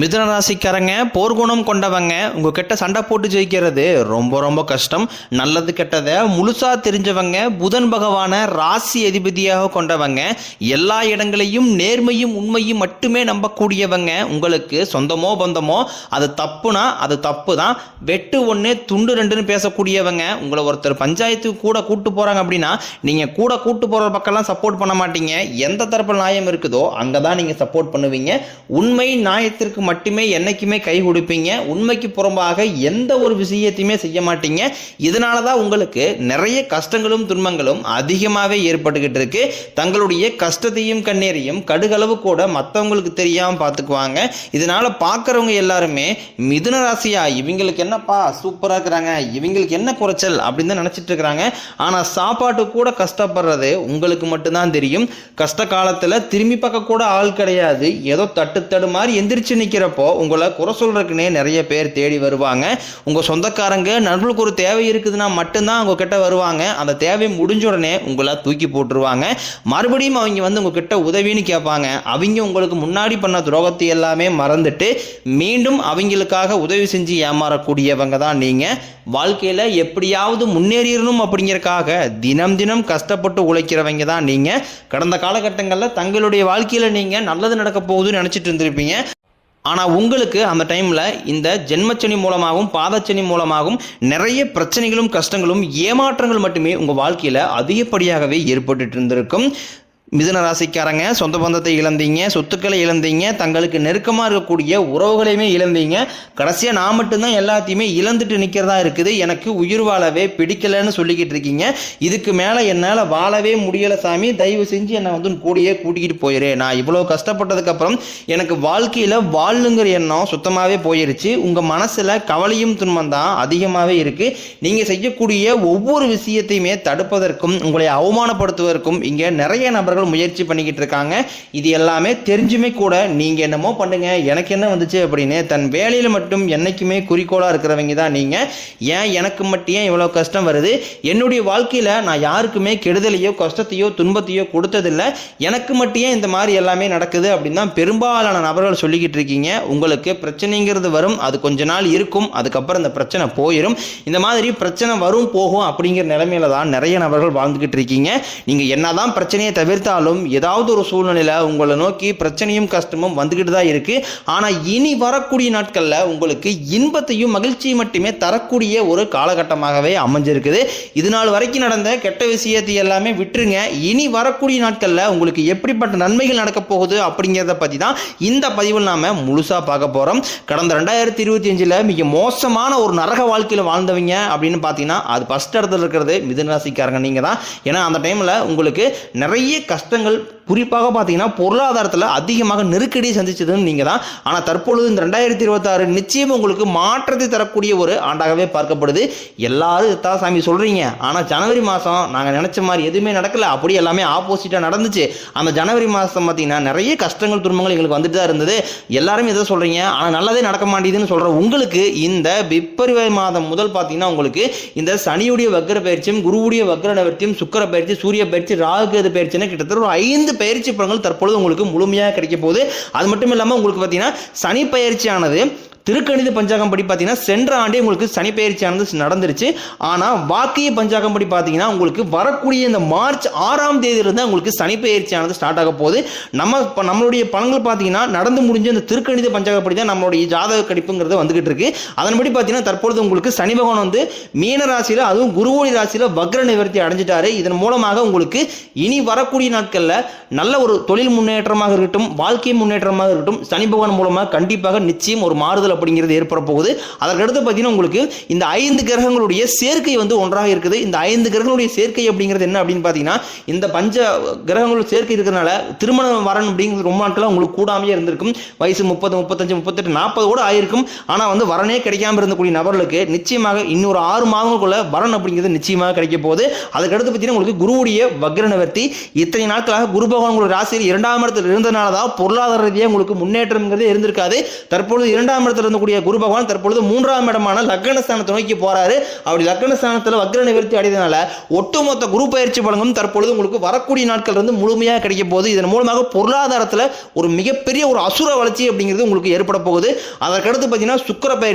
மிதுன ராசிக்காரங்க போர்க்குணம் கொண்டவங்க உங்ககிட்ட சண்டை போட்டு ஜெயிக்கிறது ரொம்ப ரொம்ப கஷ்டம். நல்லது கெட்டதை முழுசா தெரிஞ்சவங்க, புதன் பகவான ராசி அதிபதியாக கொண்டவங்க, எல்லா இடங்களையும் நேர்மையும் உண்மையும் மட்டுமே நம்பக்கூடியவங்க. உங்களுக்கு சொந்தமோ பந்தமோ அது தப்புனா அது தப்பு தான், வெட்டு ஒன்று துண்டு ரெண்டுன்னு பேசக்கூடியவங்க. உங்களை ஒருத்தர் பஞ்சாயத்துக்கு கூட கூட்டு போகிறாங்க அப்படின்னா நீங்கள் கூட கூட்டு போகிற பக்கம்லாம் சப்போர்ட் பண்ண மாட்டீங்க. எந்த தரப்பு நியாயம் இருக்குதோ அங்கே தான் நீங்கள் சப்போர்ட் பண்ணுவீங்க. உண்மை நியாயத்திற்கு மட்டுமே என்னைக்குமே கை கொடுப்பீங்க. உண்மைக்கு புறம்பாக எந்த ஒரு விஷயத்தையுமே செய்ய மாட்டீங்க. இதனால தான் உங்களுக்கு நிறைய கஷ்டங்களும் துன்பங்களும் அதிகமாகவே ஏற்பட்டுக்கிட்டு இருக்கு. தங்களுடைய கஷ்டத்தையும் கண்ணீரையும் கடுகளவு கூட மற்றவங்களுக்கு தெரியாமல் பார்த்துக்குவாங்க. இதனால பார்க்குறவங்க எல்லாருமே மிதுன ராசியா இவங்களுக்கு என்னப்பா சூப்பராக இருக்கிறாங்க, இவங்களுக்கு என்ன குறைச்சல் அப்படின்னு தான் நினச்சிட்டு இருக்கிறாங்க. ஆனால் சாப்பாட்டு கூட கஷ்டப்படுறது உங்களுக்கு மட்டும்தான் தெரியும். கஷ்ட காலத்தில் திரும்பி பார்க்க கூட ஆள் கிடையாது. ஏதோ தட்டு மாதிரி எந்திரிச்சு நிற்கிறப்போ உங்களை குறை சொல்றதுக்குன்னே நிறைய பேர் தேடி வருவாங்க. உங்கள் சொந்தக்காரங்க நண்பர்களுக்கு ஒரு தேவை இருக்குதுன்னா மட்டும்தான் உங்ககிட்ட வருவாங்க. அந்த தேவை முடிஞ்ச உடனே உங்களை தூக்கி போட்டுருவாங்க. மறுபடியும் அவங்க வந்து உங்ககிட்ட உதவின்னு கேட்பாங்க. அவங்க உங்களுக்கு முன்னாடி பண்ண துரோகத்தை எல்லாமே மறந்துட்டு மீண்டும் அவங்களுக்காக உதவி செஞ்சு ஏமாறக்கூடியவங்க தான் நீங்கள். வாழ்க்கையில் எப்படியாவது முன்னேறிடணும் அப்படிங்கிறக்காக தினம் தினம் கஷ்டப்பட்டு உழைக்கிறவங்க தான் நீங்கள். கடந்த காலகட்டங்களில் தங்களுடைய வாழ்க்கையில் நீங்கள் நல்லது நடக்க போகுதுன்னு நினச்சிட்டு இருந்திருப்பீங்க. ஆனால் உங்களுக்கு அந்த டைமில் இந்த ஜென்மச்சனி மூலமாகவும் பாதச்சனி மூலமாகவும் நிறைய பிரச்சனைகளும் கஷ்டங்களும் ஏமாற்றங்கள் மட்டுமே உங்கள் வாழ்க்கையில் அதிகப்படியாகவே ஏற்பட்டு இருந்திருக்கும். மிதுன ராசிக்காரங்க சொந்த பந்தத்தை இழந்தீங்க, சொத்துக்களை இழந்தீங்க, தங்களுக்கு நெருக்கமாக இருக்கக்கூடிய உறவுகளையுமே இழந்தீங்க. கடைசியாக நான் மட்டும்தான் எல்லாத்தையுமே இழந்துட்டு நிற்கிறதா இருக்குது, எனக்கு உயிர் வாழவே பிடிக்கலைன்னு சொல்லிக்கிட்டு இருக்கீங்க. இதுக்கு மேலே என்னால் வாழவே முடியலை சாமி, தயவு செஞ்சு என்னை வந்து கூடியே கூட்டிக்கிட்டு போயிரு. நான் இவ்வளோ கஷ்டப்பட்டதுக்கப்புறம் எனக்கு வாழ்க்கையில் வாழணுங்கிற எண்ணம் சுத்தமாகவே போயிருச்சு. உங்கள் மனசில் கவலையும் துன்பம் தான் அதிகமாகவே இருக்குது. நீங்கள் செய்யக்கூடிய ஒவ்வொரு விஷயத்தையுமே தடுப்பதற்கும் உங்களை அவமானப்படுத்துவதற்கும் இங்கே நிறைய நபர்கள் முயற்சி பண்ணிக்கிட்டு இருக்காங்க. இது எல்லாமே தெரிஞ்சுமே கூட நீங்க என்னமோ பண்ணுங்க, எனக்கு என்ன வந்துச்சு அப்படின்னு தன் வேலையில மட்டும் என்னைக்குமே குறிக்கோளா இருக்கிறவங்க தான் நீங்க. ஏன் எனக்கு மட்டும் ஏன் இவ்வளவு கஷ்டம் வருது, என்னுடைய வாழ்க்கையில நான் யாருக்குமே கெடுதலையோ கஷ்டத்தையோ துன்பத்தையோ கொடுத்ததில்லை, எனக்கு மட்டும் ஏன் இந்த மாதிரி எல்லாமே நடக்குது அப்படின்னு தான் பெரும்பாலான நபர்கள் சொல்லிக்கிட்டு இருக்கீங்க. உங்களுக்கு பிரச்சனைங்கிறது வரும், அது கொஞ்ச நாள் இருக்கும், அதுக்கப்புறம் இந்த பிரச்சனை போயிடும். இந்த மாதிரி பிரச்சனை வரும் போகும் அப்படிங்கிற நிலைமையில தான் நிறைய நபர்கள் வாழ்ந்துகிட்டு இருக்கீங்க. நீங்க என்னதான் பிரச்சனையை தவிர்த்து ஏதாவது ஒரு சூழ்நிலையில உங்களை நோக்கி பிரச்சனையும் கஷ்டமும் வந்துகிட்டு தான் இருக்கு. ஆனா இனி வரக்கூடிய நாட்கள்ல உங்களுக்கு இன்பத்தையும் மகிழ்ச்சியும் மட்டுமே தரக்கூடிய ஒரு காலகட்டமாகவே அமைஞ்சிருக்குது. இது நாள் வரைக்கும் நடந்த கெட்ட விஷயத்தை எல்லாமே விட்டுருங்க. இனி வரக்கூடிய நாட்கள்ல உங்களுக்கு எப்படிப்பட்ட நன்மைகள் நடக்க போகுது அப்படிங்கிறத பத்தி தான் இந்த பதிவில் நாம முழுசா பார்க்க போறோம். கடந்த 2025 மிக மோசமான ஒரு நரக வாழ்க்கையில வாழ்ந்தவங்க அப்படின்னு பாத்தீங்கன்னா அது ஃபர்ஸ்ட் இடத்துல இருக்கிறது மிதுன ராசிக்காரங்க நீங்க தான். ஏன்னா அந்த டைம்ல உங்களுக்கு நிறைய கஷ்டங்கள், குறிப்பாக பார்த்தீங்கன்னா பொருளாதாரத்தில் அதிகமாக நெருக்கடி சந்திச்சதுன்னு நீங்கள் தான். ஆனால் தற்பொழுது இந்த 2026 நிச்சயம் உங்களுக்கு மாற்றத்தை தரக்கூடிய ஒரு ஆண்டாகவே பார்க்கப்படுது. எல்லாரும் இதான் சாமி சொல்கிறீங்க, ஆனால் ஜனவரி மாதம் நாங்கள் நினச்ச மாதிரி எதுவுமே நடக்கலை, அப்படி எல்லாமே ஆப்போசிட்டாக நடந்துச்சு. அந்த ஜனவரி மாதம் பார்த்தீங்கன்னா நிறைய கஷ்டங்கள் துன்பங்கள் எங்களுக்கு வந்துட்டு தான் இருந்தது. எல்லாருமே எதை சொல்கிறீங்க, ஆனால் நல்லதே நடக்க மாட்டேங்குதுன்னு சொல்கிற உங்களுக்கு இந்த பிப்ரவரி மாதம் முதல் பார்த்தீங்கன்னா உங்களுக்கு இந்த சனியுடைய வக்ர பயிற்சியும் குருவுடைய வக்ர நிவர்த்தியும் சுக்கிர பயிற்சி சூரிய பயிற்சி ராகு கேது பயிற்சின்னு கிட்டத்தட்ட ஒரு 5 பயிற்சி பலன்கள் தற்பொழுது உங்களுக்கு முழுமையாக கிடைக்க போகுது. அது மட்டும் இல்லாமல் உங்களுக்கு பார்த்தீங்கன்னா சனி பயிற்சியானது திருக்கணித பஞ்சாங்கம் படி பார்த்தீங்கன்னா சென்ற ஆண்டே உங்களுக்கு சனி பயிற்சியானது நடந்துருச்சு. ஆனால் வாக்கிய பஞ்சாங்கம் படி பார்த்தீங்கன்னா உங்களுக்கு வரக்கூடிய இந்த மார்ச் 6ஆம் தேதியிலிருந்து உங்களுக்கு சனி பயிற்சியானது ஸ்டார்ட் ஆக போகுது. நம்மளுடைய பலன்கள் பார்த்தீங்கன்னா நடந்து முடிஞ்ச இந்த திருக்கணித பஞ்சாங்கப்படி தான் நம்மளுடைய ஜாதக கணிப்புங்கிறது வந்துகிட்டு இருக்கு. அதன்படி பார்த்தீங்கன்னா தற்பொழுது உங்களுக்கு சனி பகவான் வந்து மீன ராசியில் அதுவும் குருவோடி ராசியில் வக்ர நிவர்த்தி அடைஞ்சிட்டாரு. இதன் மூலமாக உங்களுக்கு இனி வரக்கூடிய நாட்களில் நல்ல ஒரு தொழில் முன்னேற்றமாக இருக்கட்டும், வாழ்க்கை முன்னேற்றமாக இருக்கட்டும், சனி பகவான் மூலமாக கண்டிப்பாக நிச்சயம் ஒரு மாறுதல் அப்படிங்கிறது ஏற்பட போகுது. அதற்கடுத்து பார்த்தீங்கன்னா உங்களுக்கு இந்த 5 கிரகங்களுடைய சேர்க்கை வந்து ஒன்றாக இருக்குது. இந்த 5 கிரகங்களுடைய சேர்க்கை அப்படிங்கிறது என்ன அப்படின்னு பார்த்தீங்கன்னா இந்த பஞ்ச கிரகங்களோட சேர்க்கை இருக்கிறதுனால திருமணம் வரணும் அப்படிங்கிறது ரொம்ப நாட்களாக உங்களுக்கு கூடாமையே இருந்திருக்கும். வயசு 30, 35, 38, 40 கூட ஆயிருக்கும். ஆனால் வந்து வரனே கிடைக்காம இருந்தக்கூடிய நபர்களுக்கு நிச்சயமாக இன்னொரு 6 மாதங்களுக்குள்ள வரன் அப்படிங்கிறது நிச்சயமாக கிடைக்க போகுது. அதுக்கடுத்து பார்த்தீங்கன்னா உங்களுக்கு குருவுடைய வக்ர நிவர்த்தி. இத்தனை நாட்களாக குரு பகவான் உங்களுடைய ராசியில் 2ஆம் இடத்தில் இருந்ததுனால தான் பொருளாதார ரீதியாக உங்களுக்கு முன்னேற்றம்ங்கிறது இருந்திருக்காது. தற்பொழுது 2ஆம் இடத்துல இருந்தக்கூடிய குரு பகவான் தற்பொழுது 3ஆம் இடமான லக்னஸ்தானத்தை நோக்கி போறாரு. அப்படி லக்னஸ்தானத்தில் வக்ர நிவர்த்தி அடைந்தனால ஒட்டுமொத்த குரு பயிற்சி பலனும் தற்பொழுது உங்களுக்கு வரக்கூடிய நாட்கள் வந்து முழுமையாக கிடைக்க போகுது. இதன் மூலமாக பொருளாதாரத்தில் ஒரு மிகப்பெரிய ஒரு அசுர வளர்ச்சி அப்படிங்கிறது உங்களுக்கு ஏற்பட போகுது. அதற்கடுத்து பார்த்தீங்கன்னா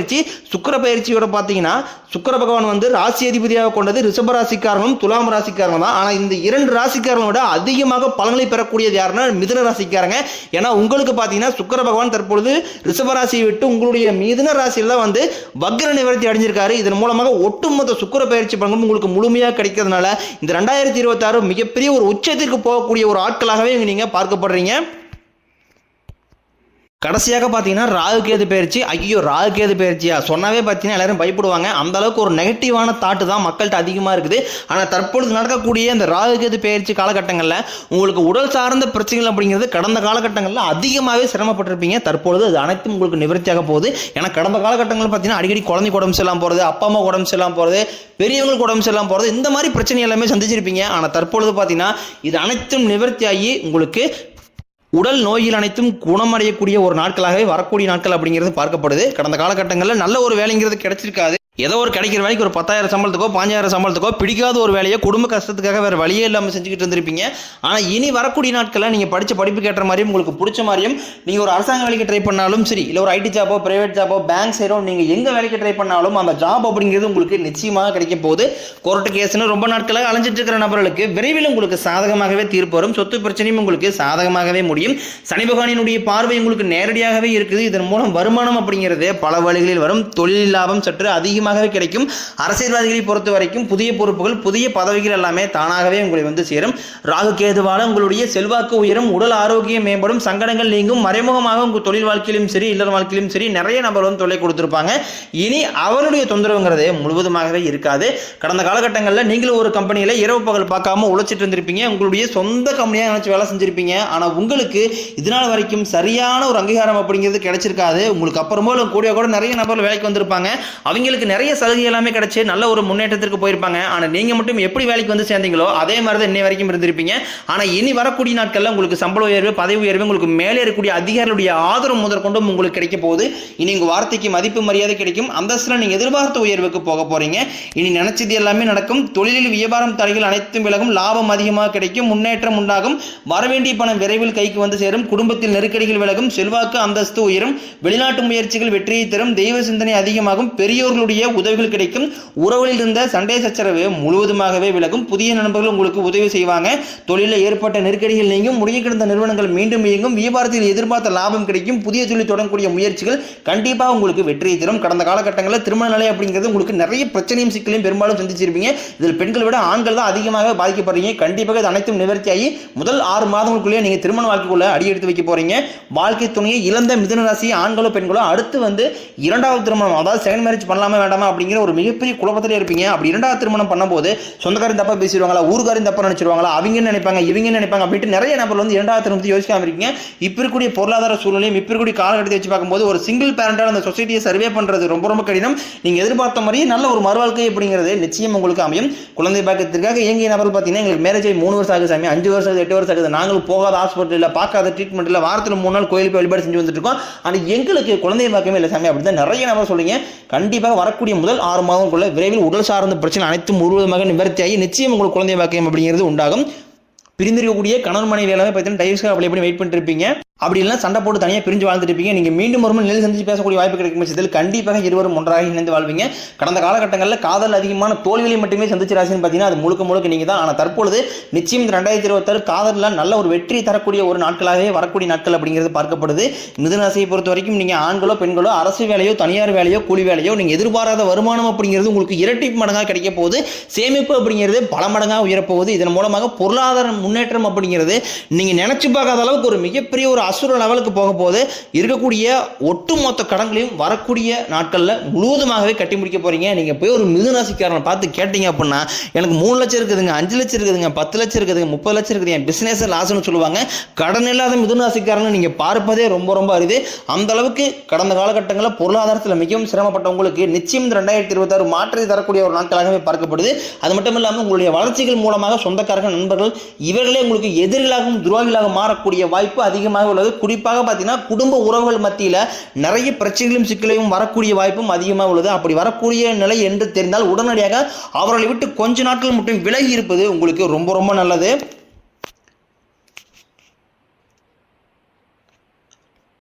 சுக்கிர பயிற்சியோட பார்த்தீங்கன்னா சுக்கிர பகவான் வந்து ராசி அதிபதியாக கொண்டது ரிஷப ராசிக்காரங்களும் துலாம் ராசிக்காரங்களும் தான். ஆனால் இந்த 2 ராசிக்காரங்களோட அதிகமாக பலன்களை பெறக்கூடியது யாருன்னா மிதுன ராசிக்காரங்க. ஏன்னா உங்களுக்கு பார்த்தீங்கன்னா சுக்கிர பகவான் தற்பொழுது ரிஷப ராசியை விட்டு உங்களுடைய மிதுன ராசியில் தான் வந்து வக்ர நிவர்த்தி அடைஞ்சிருக்காரு. இதன் மூலமாக ஒட்டுமொத்த சுக்கிர பயிற்சி பலன்களும் உங்களுக்கு முழுமையாக கிடைக்கிறதுனால இந்த 2026 மிகப்பெரிய ஒரு உச்சத்திற்கு போகக்கூடிய ஒரு ஆட்களாகவே நீங்க பார்க்கப்படுறீங்க. கடைசியாக பார்த்தீங்கன்னா ராகுகேது பயிற்சி. ஐயோ ராகுகேது பயிற்சியா சொன்னாவே பார்த்தீங்கன்னா எல்லாரும் பயப்படுவாங்க. அந்த அளவுக்கு ஒரு நெகட்டிவான தாட்டு தான் மக்கள்கிட்ட அதிகமாக இருக்குது. ஆனால் தற்பொழுது நடக்கக்கூடிய இந்த ராகுகேது பயிற்சி காலகட்டங்களில் உங்களுக்கு உடல் சார்ந்த பிரச்சனைகள் அப்படிங்கிறது கடந்த காலகட்டங்களில் அதிகமாகவே சிரமப்பட்டிருப்பீங்க. தற்பொழுது அது அனைத்தும் உங்களுக்கு நிவர்த்தியாக போகுது. ஏன்னா கடந்த காலகட்டங்களில் பார்த்தீங்கன்னா அடிக்கடி குழந்தைக்கு உடம்பு சரியில்லாமல் போகிறது, அப்பா அம்மா உடம்பு சரியில்லாமல் போகிறது, பெரியவங்களுக்கு உடம்பு சரியில்லாமல் போகிறது, இந்த மாதிரி பிரச்சனை எல்லாமே சந்திச்சிருப்பீங்க. ஆனால் தற்பொழுது பார்த்தீங்கன்னா இது அனைத்தும் நிவர்த்தியாகி உங்களுக்கு உடல் நோயில் அனைத்தும் குணமடையக்கூடிய ஒரு நாட்களாகவே வரக்கூடிய நாட்கள் அப்படிங்கிறது பார்க்கப்படுது. கடந்த காலகட்டங்களில் நல்ல ஒரு வேலைங்கிறது கிடைச்சிருக்காது. ஏதோ ஒரு கிடைக்கிற வேலைக்கு ஒரு 10,000 சம்பளத்துக்கோ 5,000 சம்பளத்துக்கோ பிடிக்காத ஒரு வேலையை குடும்ப கஷ்டத்துக்காக வேறு வழியே இல்லாமல் செஞ்சுக்கிட்டு இருந்திருப்பீங்க. ஆனால் இனி வரக்கூடிய நாட்களில் நீங்கள் படித்த படிப்புக்கு ஏற்ற மாதிரியும் உங்களுக்கு பிடிச்ச மாதிரியும் நீங்கள் ஒரு அரசாங்க வேலைக்கு ட்ரை பண்ணாலும் சரி, இல்லை ஒரு ஐடி ஜாபோ பிரைவேட் ஜாபோ பேங்க் சைடோ நீங்கள் எங்கே வேலைக்கு ட்ரை பண்ணாலும் அந்த ஜாப் அப்படிங்கிறது உங்களுக்கு நிச்சயமாக கிடைக்க போகுது. கோர்ட்டு கேஸ்னு ரொம்ப நாட்களாக அலைஞ்சிட்டு இருக்கிற நபர்களுக்கு விரைவில் உங்களுக்கு சாதகமாகவே தீர்ப்பு வரும். சொத்து பிரச்சனையும் உங்களுக்கு சாதகமாகவே முடியும். சனி பகவானினுடைய பார்வை உங்களுக்கு நேரடியாகவே இருக்குது. இதன் மூலம் வருமானம் அப்படிங்கிறது பல வழிகளில் வரும். தொழில் லாபம் சற்று அதிகம் கிடைக்கும். அரசியல்வாதிகளை பொறுத்த வரைக்கும் புதிய பொறுப்புகள் புதிய பதவிகள் எல்லாமே தானாகவே உங்களை வந்து சேரும். ராகு கேதுவால உங்களுடைய செல்வாக்கு உயரும், உடல் ஆரோக்கியம் மேம்படும், சங்கடங்கள் நீங்கும். மறைமுகமாக உங்கள் தொழில் வாழ்க்கையிலும் சரி இல்லற வாழ்க்கையிலும் சரி நிறைய நபர் வந்து தொல்லை கொடுத்திருப்பாங்க. இனி அவருடைய தொந்தரவுங்கிறதே முழுவதுமாகவே இருக்காது. கடந்த காலகட்டங்களில் நீங்களும் ஒரு கம்பெனியில் இரவு பகல் பார்க்காம உழைச்சிட்டு இருந்திருப்பீங்க. உங்களுடைய சொந்த கம்பெனியாக நினைச்சு வேலை செஞ்சிருப்பீங்க. ஆனால் உங்களுக்கு இதனால் வரைக்கும் சரியான ஒரு அங்கீகாரம் அப்படிங்கிறது கிடைச்சிருக்காது. உங்களுக்கு அப்புறமா கூட நிறைய நபர்கள் வேலைக்கு வந்திருப்பாங்க. அவங்களுக்கு நிறைய சலுகை எல்லாமே கிடைச்சு நல்ல ஒரு முன்னேற்றத்திற்கு போயிருப்பாங்க. ஆனால் நீங்கள் மட்டும் எப்படி வேலைக்கு வந்து சேர்ந்தீங்களோ அதே மாதிரி தான் இன்னை வரைக்கும் இருந்திருப்பீங்க. ஆனால் இனி வரக்கூடிய நாட்களில் உங்களுக்கு சம்பள உயர்வு பதவி உயர்வு உங்களுக்கு மேலே இருக்கக்கூடிய அதிகாரிகளுடைய ஆதரவு முதற்கொண்டும் உங்களுக்கு கிடைக்க போகுது. இனி உங்கள் வார்த்தைக்கு மதிப்பு மரியாதை கிடைக்கும். அந்தஸ்தில் நீங்கள் எதிர்பார்த்த உயர்வுக்கு போக போறீங்க. இனி நினைச்சது எல்லாமே நடக்கும். தொழிலில் வியாபாரம் தடைகள் அனைத்தும் விலகும். லாபம் அதிகமாக கிடைக்கும். முன்னேற்றம் உண்டாகும். வரவேண்டிய பணம் விரைவில் கைக்கு வந்து சேரும். குடும்பத்தில் நெருக்கடிகள் விலகும். செல்வாக்கு அந்தஸ்து உயரும். வெளிநாட்டு முயற்சிகள் வெற்றியை தரும். தெய்வ சிந்தனை அதிகமாகும். பெரியோர்களுடைய உதவிகள் கிடைக்கும். உறவுகளில் இருந்த சண்டை சச்சரவு முழுவதுமாகவே விலகும். புதிய நண்பர்கள் உங்களுக்கு உதவி செய்வாங்க. தொழிலில் ஏற்பட்ட நெருக்கடிகள் நீங்கும். முடங்கி கிடந்த நிறுவனங்கள் மீண்டும் இயங்கும். வியாபாரத்தில் எதிர்பார்த்த லாபம் கிடைக்கும். புதிய தொழில் தொடங்கக்கூடிய முயற்சிகள் கண்டிப்பாக உங்களுக்கு வெற்றியை தரும். கடந்த காலகட்டங்களில் திருமண நிலை அப்படிங்கிறது உங்களுக்கு நிறைய பிரச்சனையும் சிக்கலையும் பெரும்பாலும் சந்திச்சிருப்பீங்க. இதில் பெண்களை விட ஆண்கள் தான் அதிகமாக பாதிக்கப்படுறீங்க. கண்டிப்பாக இது அனைத்தும் நிவர்த்தியாகி முதல் 6 மாதங்களுக்குள்ளே நீங்க திருமண வாழ்க்கைக்குள்ள அடி எடுத்து வைக்க போறீங்க. வாழ்க்கை துணையை இழந்த மிதுன ராசி ஆண்களோ பெண்களோ அடுத்து வந்து 2வது திருமணம் அதாவது செகண்ட் மேரேஜ் பண்ணலாமா வேண்டாமா அப்படிங்கிற ஒரு மிகப்பெரிய குழப்பத்திலே இருப்பீங்க. அப்படி 2வது திருமணம் பண்ணும்போது சொந்தக்காரன் தப்பா பேசிடுவாங்களா, ஊர்காரன் தப்பா நினைச்சிருவாங்களா, அவங்க நினைப்பாங்க இவங்க நினைப்பாங்க அப்படின்ட்டு நிறைய நபர்கள் வந்து 2வது திருமணத்தை யோசிக்காம இருக்கீங்க. இப்ப இருக்கக்கூடிய பொருளாதார சூழ்நிலையும் இப்ப இருக்கக்கூடிய காலகட்டத்தை வச்சு பார்க்கும்போது ஒரு சிங்கிள் பேரண்டால் அந்த சொசைட்டியை சர்வே பண்றது ரொம்ப ரொம்ப கடினம். நீங்க எதிர்பார்த்த மாதிரி நல்ல ஒரு மறுவாழ்க்கை அப்படிங்கிறது நிச்சயம் உங்களுக்கு அமையும். குழந்தை பாக்கியத்திற்காக இயங்கிய நபர்கள் பார்த்தீங்கன்னா எங்களுக்கு மேரேஜ் 3 வருஷம் ஆகுது சாமி, 5 வருஷம் 8 வருஷம் ஆகுது, நாங்கள் போகாத ஹாஸ்பிட்டல் இல்லை, பார்க்காத ட்ரீட்மெண்ட் இல்லை, வாரத்தில் 3 நாள் கோயிலுக்கு வழிபாடு செஞ்சு வந்துட்டு இருக்கோம், ஆனால் எங்களுக்கு குழந்தை பாக்கியமே இல்லை சாமி அப்படிதான் நிறைய நபர் சொல்றீங்க. கண்டிப்பாக வரக்கூடிய முதல் 6 மாதங்களுக்குள்ள விரைவில் உடல் சார்ந்த பிரச்சனை அனைத்தும் முழுவதுமாக நிவர்த்தியாகி நிச்சயம் உங்களுக்கு குழந்தை பாக்கியம் அப்படிங்கிறது உண்டாகும். பிரிந்திருக்கக்கூடிய கணவன் மனைவி எல்லாமே பார்த்தீங்கன்னா டைவர்ஸ்க்கு அப்படி எப்படி வெயிட் பண்ணிட்டு இருப்பீங்க. அப்படி இல்லைனா சண்டை போட்டு தனியாக பிரிஞ்சு வாழ்ந்துட்டு இருப்பீங்க. நீங்கள் மீண்டும் ஒரு நிலை சந்திச்சு பேசக்கூடிய வாய்ப்பு கிடைக்கும் பட்சத்தில் கண்டிப்பாக இருவரும் ஒன்றாக இணைந்து வாழ்வீங்க. கடந்த காலகட்டங்களில் காதல் அதிகமான தோல்விகளை மட்டுமே சந்திச்சு ராசின்னு பார்த்தீங்கன்னா அது முழுக்க முழுக்க நீங்கள் தான். ஆனால் தற்பொழுது நிச்சயம் இந்த 2026 காதலில் நல்ல ஒரு வெற்றி தரக்கூடிய ஒரு நாட்களாகவே வரக்கூடிய நாட்கள் அப்படிங்கிறது பார்க்கப்படுது. மிதுன ராசியை பொறுத்த வரைக்கும் நீங்கள் ஆண்களோ பெண்களோ அரசு வேலையோ தனியார் வேலையோ கூலி வேலையோ நீங்கள் எதிர்பாராத வருமானம் அப்படிங்கிறது உங்களுக்கு இரட்டிப்பு மடங்காக கிடைக்க போகுது. சேமிப்பு அப்படிங்கிறது பல மடங்காக உயரப்போகுது. இதன் மூலமாக பொருளாதார முன்னேற்றம் அப்படிங்கிறது நீங்கள் நினைச்சு பார்க்காத அளவுக்கு ஒரு மிகப்பெரிய ஒரு அசுர லெவலுக்கு போக போது இருக்கக்கூடிய ஒட்டுமொத்த கடன்களையும் வரக்கூடிய நாட்களில் முழுவதுமாகவே கட்டி முடிக்க போறீங்க. நீங்க போய் ஒரு மிதுன ராசிக்காரனை பார்த்து கேட்டீங்க அப்படின்னா எனக்கு 3 லட்சம் இருக்குதுங்க, 5 லட்சம் இருக்குதுங்க, 10 லட்சம் இருக்குதுங்க, 30 லட்சம் இருக்குது, என் பிசினஸ் லாஸ்ன்னு சொல்லுவாங்க. கடன் இல்லாத மிதுன ராசிக்காரனை நீங்க பார்ப்பதே ரொம்ப ரொம்ப அரிது. அந்த அளவுக்கு கடந்த காலகட்டங்களில் பொருளாதாரத்தில் மிகவும் சிரமப்பட்டவங்களுக்கு நிச்சயம் 2026 மாற்றி தரக்கூடிய ஒரு நாட்களாகவே பார்க்கப்படுது. அது மட்டும் இல்லாமல் உங்களுடைய வளர்ச்சிகள் மூலமாக சொந்தக்காரர்கள் நண்பர்கள் இவர்களே உங்களுக்கு எதிரிகளாகவும் துரோகிகளாக மாறக்கூடிய வாய்ப்பு அதிகமாக உள்ளது. குறிப்பாக பார்த்தீங்கன்னா குடும்ப உறவுகள் மத்தியில் நிறைய பிரச்சனைகளும் சிக்கலையும் வரக்கூடிய வாய்ப்பும் அதிகமாக உள்ளது. அப்படி வரக்கூடிய நிலை என்று தெரிந்தால் உடனடியாக அவர்களை விட்டு கொஞ்ச நாட்கள் மட்டும் விலகி இருப்பது உங்களுக்கு ரொம்ப ரொம்ப நல்லது.